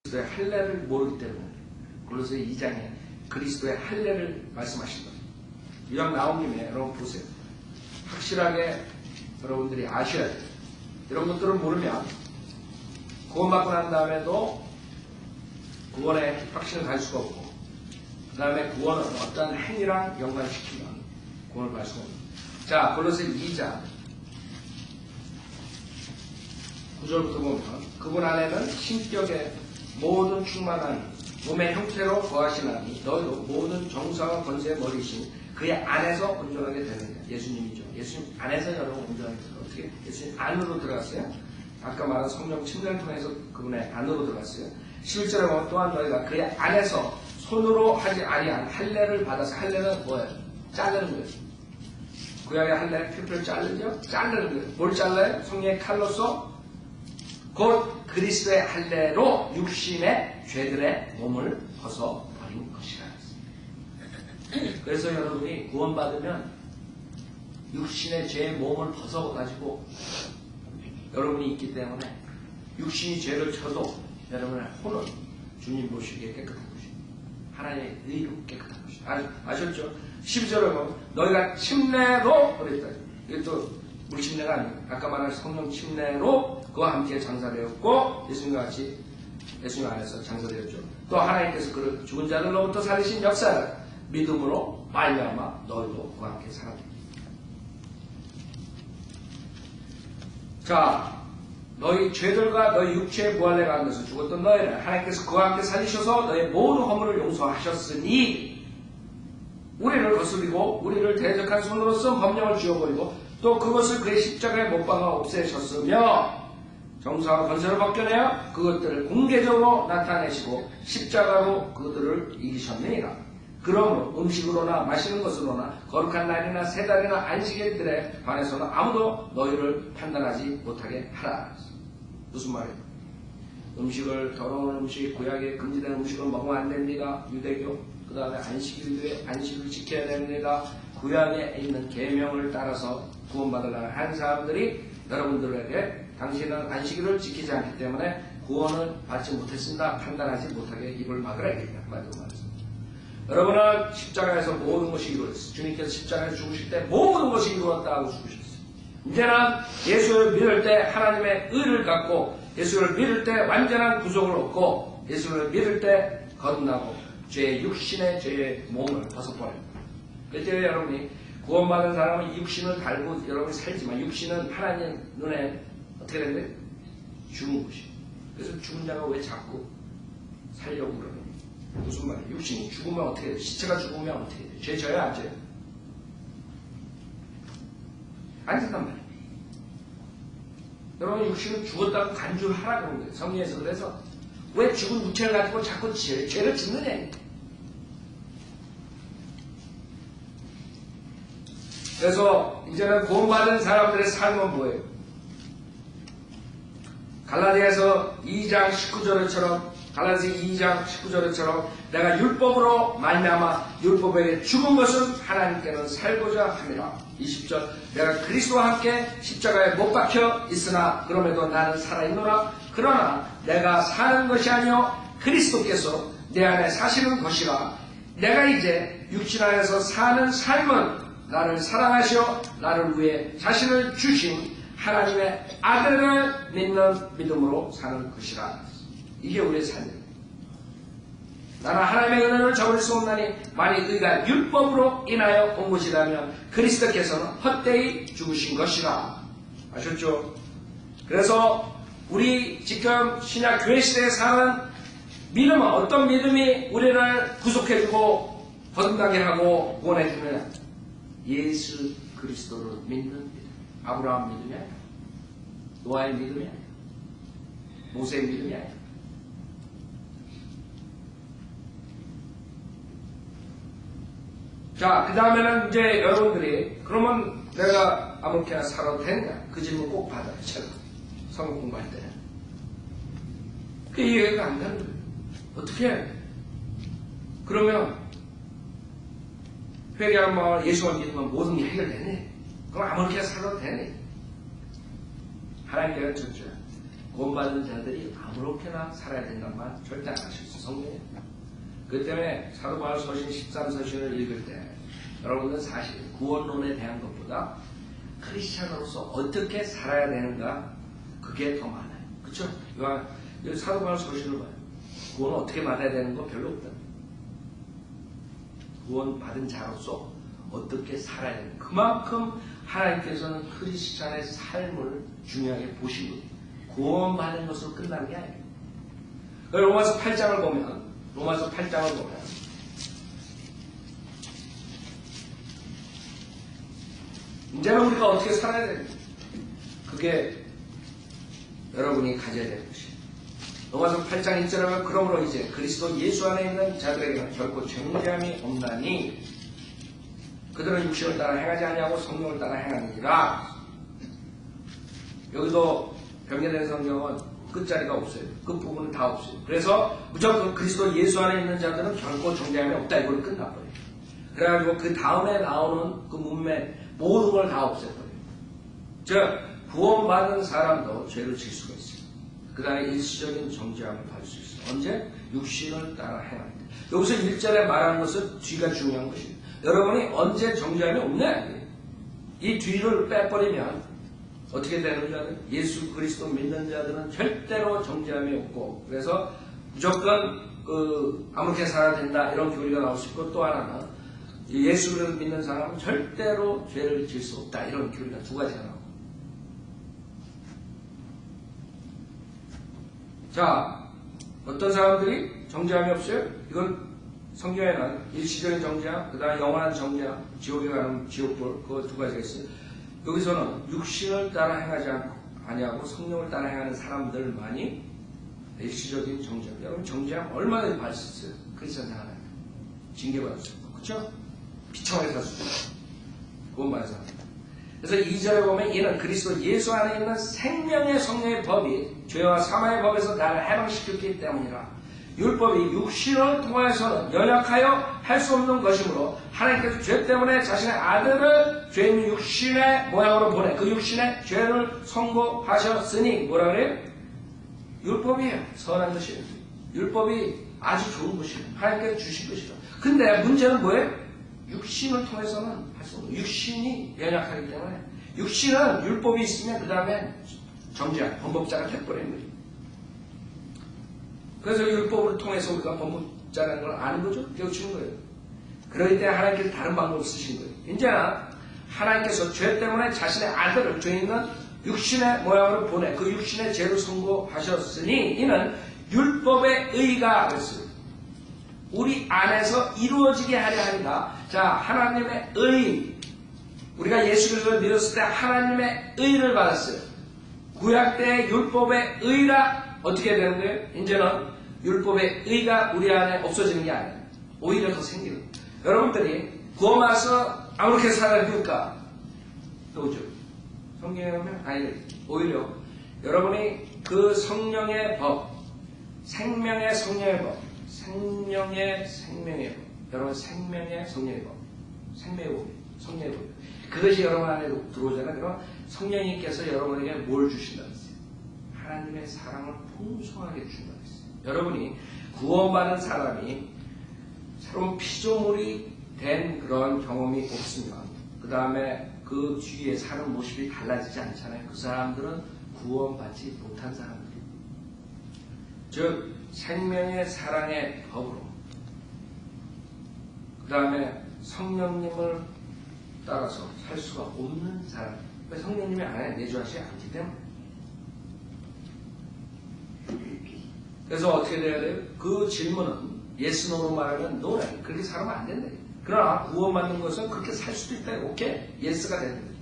그리스도의 할례를 모르기 때문에 골로새 2장에 그리스도의 할례를 말씀하신다. 이왕 나온 김에 여러분 보세요. 확실하게 여러분들이 아셔야 돼요. 이런 것들을 모르면 구원받고 난 다음에도 구원의 확신을 가질 수가 없고, 그 다음에 구원은 어떤 행위랑 연관시키면 구원을 받을 수가 없습니다. 자, 골로새 2장 9절부터 보면 그분 안에는 신격의 모든 충만한 몸의 형태로 거하시나니 너희도 모든 정사와 권세의 머리신 그의 안에서 온전하게 되느냐. 예수님이죠. 예수님 안에서 여러분 온전하게 들어요. 어떻게? 예수님 안으로 들어갔어요. 아까 말한 성령 침례를 통해서 그분의 안으로 들어갔어요. 11절에 보면 또한 너희가 그의 안에서 손으로 하지 아니한 할례를 받아서, 할례는 뭐예요? 자르는 거예요. 구약의 할례 필표를 자르죠? 자르는 거예요. 뭘 잘라요? 성령의 칼로서 곧 그리스도의 할례로 육신의 죄들의 몸을 벗어버린 것이라. 그래서 여러분이 구원받으면 육신의 죄의 몸을 벗어가지고 여러분이 있기 때문에 육신이 죄를 져도 여러분의 혼은 주님 보시기에 깨끗한 것입니다. 하나님의 의로 깨끗한 것입니다. 아셨죠? 12절에 보면 너희가 침례로 그랬다. 이게 또 우리 침례가 아니에요. 아까 말한 성령 침례로 그와 함께 장사되었고 예수님과 같이 예수님 안에서 장사되었죠. 또 하나님께서 그를 죽은 자들로부터 살리신 역사를 믿음으로 말미암아 너희도 그와 함께 살았다. 자, 너희 죄들과 너희 육체의 부활에 가운데서 죽었던 너희를 하나님께서 그와 함께 살리셔서 너희 모든 허물을 용서하셨으니 우리를 거스리고 우리를 대적한 손으로 쓴 법령을 지워버리고 또 그것을 그의 십자가에 못 박아 없애셨으며 정사와 권세를 벗겨내어 그것들을 공개적으로 나타내시고 십자가로 그들을 이기셨느니라. 그러므로 음식으로나 마시는 것으로나 거룩한 날이나 세 달이나 안식일들에 관해서는 아무도 너희를 판단하지 못하게 하라. 무슨 말이에요? 음식을, 더러운 음식, 구약에 금지된 음식을 먹으면 안 됩니다. 유대교. 그 다음에 안식일들에 안식을 지켜야 됩니다. 구약에 있는 계명을 따라서 구원받으려는 한 사람들이 여러분들에게 당신은 안식일을 지키지 않기 때문에 구원을 받지 못했습니다. 판단하지 못하게 입을 막으라 이렇게 한마디로 말했습니다. 여러분은 십자가에서 모든 것이 이루어졌어요. 주님께서 십자가에서 죽으실 때 모든 것이 이루었다고 죽으셨어요. 이제는 예수를 믿을 때 하나님의 의를 갖고 예수를 믿을 때 완전한 구속을 얻고 예수를 믿을 때 거듭나고 죄의 육신의 죄의 몸을 벗어버립니다. 그때 여러분이 구원받은 사람은 육신을 달고 여러분이 살지만 육신은 하나님 눈에 어떻게 된대? 죽은 것이에요. 그래서 죽은 자가 왜 자꾸 살려고 그러는 거예요? 무슨 말이에요? 육신이 죽으면 어떻게 돼요? 시체가 죽으면 어떻게 돼요? 죄 져요? 안 져요? 안 진단 말이에요. 여러분 육신은 죽었다고 간주하라고 그러는 거예요. 성경에서. 그래서 왜 죽은 육체를 가지고 자꾸 죄를 짓느냐. 그래서 이제는 구원받은 사람들의 삶은 뭐예요? 갈라디아서 2장 19절처럼 갈라디아 2장 19절처럼 내가 율법으로 말미암아 율법에게 죽은 것은 하나님께는 살고자 함이라. 20절 내가 그리스도와 함께 십자가에 못 박혀 있으나 그럼에도 나는 살아있노라. 그러나 내가 사는 것이 아니요 그리스도께서 내 안에 사시는 것이라. 내가 이제 육신 안에서 사는 삶은 나를 사랑하시어 나를 위해 자신을 주신 하나님의 아들을 믿는 믿음으로 사는 것이라. 이게 우리의 삶입니다. 나는 하나님의 은혜를 저버릴 수 없나니 만일 의가 율법으로 인하여 온 것이라면 그리스도께서는 헛되이 죽으신 것이라. 아셨죠? 그래서 우리 지금 신약 교회 시대에 사는 믿음은 어떤 믿음이 우리를 구속해주고 거듭나게 하고 구원해주느냐? 예수 그리스도를 믿는 믿음. 아브라함 믿음이 아니야. 노아의 믿음이 아니야. 모세의 믿음이 아니야. 자, 그 다음에는 이제 여러분들이 그러면 내가 아무렇게나 살아도 되느냐? 그 질문 꼭 받아요. 제가 성경 공부할 때는. 그 이해가 안 되는 거예요. 어떻게 해? 그러면 회개하는 마음을 예수만 믿으면 모든 게 해결되네. 그럼 아무렇게나 살아도 되네. 하나님께는 첫째 구원받은 자들이 아무렇게나 살아야 된다는 말 절대 안 하셨어요. 성경에. 그 때문에 사도 바울 서신 13서신을 읽을 때 여러분들 사실 구원론에 대한 것보다 크리스찬으로서 어떻게 살아야 되는가 그게 더 많아요. 그렇죠? 사도 바울 서신을 봐요. 구원을 어떻게 받아야 되는 거 별로 없다. 구원받은 자로서 어떻게 살아야 되는 그만큼 하나님께서는 크리스찬의 삶을 중요하게 보신 거예요. 구원받는 것으로 끝나는 게 아니에요. 로마서 8장을 보면 이제는 우리가 어떻게 살아야 되는가 그게 여러분이 가져야 되는 것이에요. 로마서 8장 1절에 보면 그러므로 이제 그리스도 예수 안에 있는 자들에게는 결코 정죄함이 없나니 그들은 육신을 따라 행하지 아니하고 성령을 따라 행하느니라. 여기도 변경된 성경은 끝자리가 없어요. 끝부분은 다 없어요. 그래서 무조건 그리스도 예수 안에 있는 자들은 결코 정죄함이 없다. 이걸로 끝나버려요. 그래가지고 그 다음에 나오는 그 문맥 모든 걸 다 없애버려요. 즉 구원받은 사람도 죄를 질 수가 있어요. 그 다음에 일시적인 정죄함을 받을 수 있어요. 언제? 육신을 따라 행할 때. 여기서 1절에 말하는 것은 뒤가 중요한 것입니다. 여러분이 언제 정죄함이 없냐? 이 뒤를 빼버리면 어떻게 되는 줄 알아요? 예수 그리스도 믿는 자들은 절대로 정죄함이 없고 그래서 무조건 아무렇게 살아야 된다 이런 교리가 나올 수 있고 또 하나는 예수를 믿는 사람은 절대로 죄를 질 수 없다 이런 교리가 두 가지가 나옵니다. 자, 어떤 사람들이 정죄함이 없어요? 이건 성경에는 일시적인 정죄함, 그 다음에 영원한 정죄함, 지옥에 가는 지옥불, 그거 두 가지가 있어요. 여기서는 육신을 따라 행하지 아니하고 성령을 따라 행하는 사람들만이 일시적인 정죄함. 여러분 정죄함 얼마나 받을 수 있어요? 크리스천 생활에 징계받을 수 있고, 그렇죠? 비참하게 살 수 있고, 구원받은 사람. 그래서 2절에 보면 이는 그리스도 예수 안에 있는 생명의 성령의 법이 죄와 사망의 법에서 나를 해방시켰기 때문이라. 율법이 육신을 통해서는 연약하여 할 수 없는 것이므로 하나님께서 죄 때문에 자신의 아들을 죄 있는 육신의 모양으로 보내 그 육신의 죄를 선고하셨으니 뭐라 그래요? 율법이에요. 선한 것이에요. 율법이 아주 좋은 것이에요. 하나님께서 주신 것이죠. 근데 문제는 뭐예요? 육신을 통해서는 할 수 없는 육신이 연약하기 때문에 육신은 율법이 있으면 그 다음에 정죄한 범법자가 돼버리는 거예요. 그래서 율법을 통해서 우리가 범법자라는 걸 아는 거죠. 깨우치는 거예요. 그러기 때문에 하나님께서 다른 방법을 쓰신 거예요. 이제는 하나님께서 죄 때문에 자신의 아들을 죄 있는 육신의 모양으로 보내 그 육신의 죄를 선고하셨으니 이는 율법의 의가 그랬어요. 우리 안에서 이루어지게 하려 합니다. 자, 하나님의 의. 우리가 예수 그리스도를 믿었을 때 하나님의 의를 받았어요. 구약 때 율법의 의라 어떻게 되는 거예요? 이제는 율법의 의가 우리 안에 없어지는 게 아니에요. 오히려 더 생기는 거예요. 여러분들이 구원받아서 아무렇게 살아야 됩니까? 또죠. 성경에 보면 아니 오히려 여러분이 그 성령의 법, 생명의 성령의 법, 생명의 법, 여러분 생명의 성령의 법, 생명의 법, 성령의 법. 그것이 여러분 안에 들어오잖아요. 그럼 성령님께서 여러분에게 뭘 주신다고 했어요? 하나님의 사랑을 풍성하게 주신다고 했어요. 여러분이 구원받은 사람이 새로운 피조물이 된 그런 경험이 없으면 그 다음에 그 뒤에 사는 모습이 달라지지 않잖아요. 그 사람들은 구원받지 못한 사람들이에요. 즉 생명의 사랑의 법으로 그 다음에 성령님을 따라서 살 수가 없는 사람. 성령님이 안에 내주하시지 않기 때문에. 그래서 어떻게 돼야 돼요? 그 질문은 yes, no로 말하면 no래. 그렇게 살면 안 된다. 그러나 구원받는 것은 그렇게 살 수도 있다. 오케이. yes가 되는 거죠.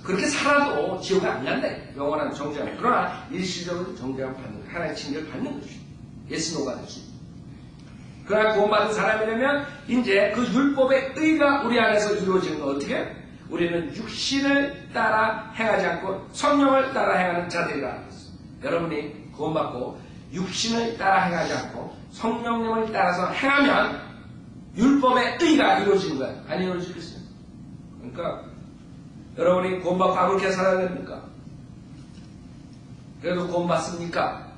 그렇게 살아도 지옥에 안 간다. 영원한 정죄함. 그러나 일시적으로 정죄함 받는 하나의 징계를 받는 것이죠. yes, no가 될 수 있다. 그러나 구원받은 사람이라면 이제 그 율법의 의가 우리 안에서 이루어지는 건 어떻게? 우리는 육신을 따라 행하지 않고 성령을 따라 행하는 자들이라. 여러분이 구원받고 육신을 따라 행하지 않고 성령님을 따라서 행하면 율법의 의가 이루어지는 거예요. 안 이루어지겠어요? 그러니까 여러분이 구원받고 아무렇게 살아야 됩니까? 그래도 구원받습니까?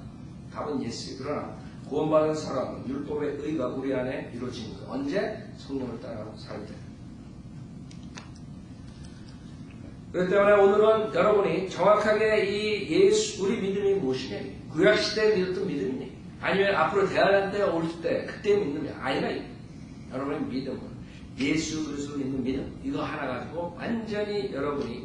답은 예스. 그러나 구원받은 사람은 율법의 의가 우리 안에 이루어집니다. 언제? 성령을 따라 살 때. 그렇기 때문에 오늘은 여러분이 정확하게 이 예수, 우리 믿음이 무엇이냐? 구약시대에 믿었던 믿음이니? 아니면 앞으로 대안한 때 올 때, 그때 믿음이 아니라 여러분의 믿음은 예수 그리스도를 믿는 믿음, 이거 하나 가지고 완전히 여러분이